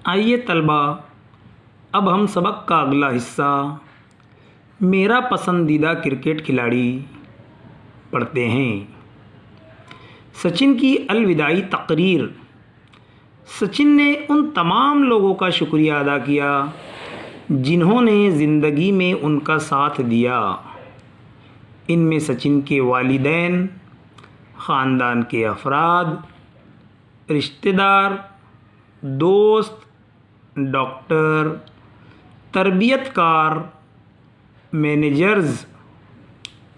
आइए तलबा, अब हम सबक का अगला हिस्सा मेरा पसंदीदा क्रिकेट खिलाड़ी पढ़ते हैं। सचिन की अलविदाई तकरीर। सचिन ने उन तमाम लोगों का शुक्रिया अदा किया जिन्होंने ज़िंदगी में उनका साथ दिया। इनमें सचिन के वालिदैन, ख़ानदान के अफराद, रिश्तेदार, दोस्त, डॉक्टर, तरबियतकार, मैनेजर्स,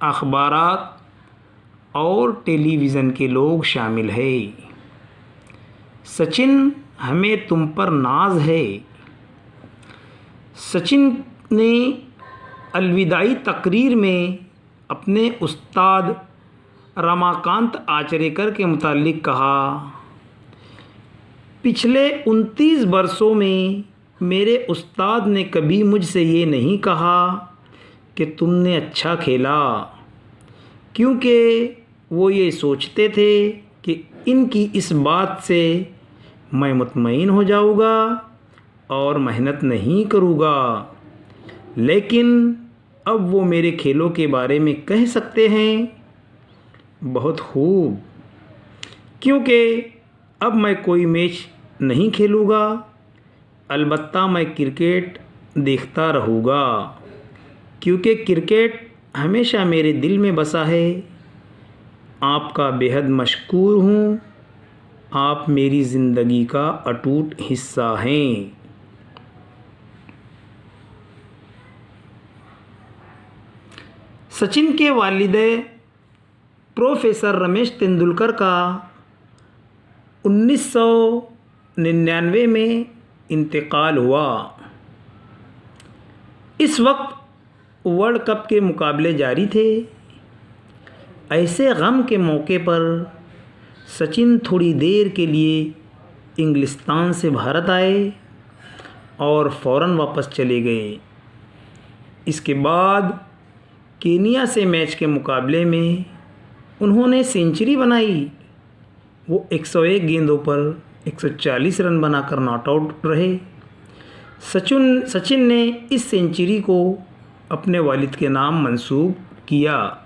अखबारात और टेलीविज़न के लोग शामिल हैं। सचिन, हमें तुम पर नाज है। सचिन ने अलविदाई तकरीर में अपने उस्ताद रमाकांत आचरेकर के मुतालिक कहा, पिछले 29 वर्षों में मेरे उस्ताद ने कभी मुझसे ये नहीं कहा कि तुमने अच्छा खेला, क्योंकि वो ये सोचते थे कि इनकी इस बात से मैं मुतमईन हो जाऊँगा और मेहनत नहीं करूँगा। लेकिन अब वो मेरे खेलों के बारे में कह सकते हैं, बहुत खूब, क्योंकि अब मैं कोई मैच नहीं खेलूँगा, अलबत्ता मैं क्रिकेट देखता रहूँगा, क्योंकि क्रिकेट हमेशा मेरे दिल में बसा है। आपका बेहद मशकूर हूँ, आप मेरी ज़िंदगी का अटूट हिस्सा हैं। सचिन के वालिद प्रोफेसर रमेश तेंदुलकर का 1999 में इंतकाल हुआ। इस वक्त वर्ल्ड कप के मुकाबले जारी थे। ऐसे गम के मौके पर सचिन थोड़ी देर के लिए इंग्लिस्तान से भारत आए और फ़ौरन वापस चले गए। इसके बाद केनिया से मैच के मुकाबले में उन्होंने सेंचुरी बनाई। वो 101 गेंदों पर 140 रन बनाकर नॉट आउट रहे। सचिन ने इस सेंचुरी को अपने वालिद के नाम मंसूब किया।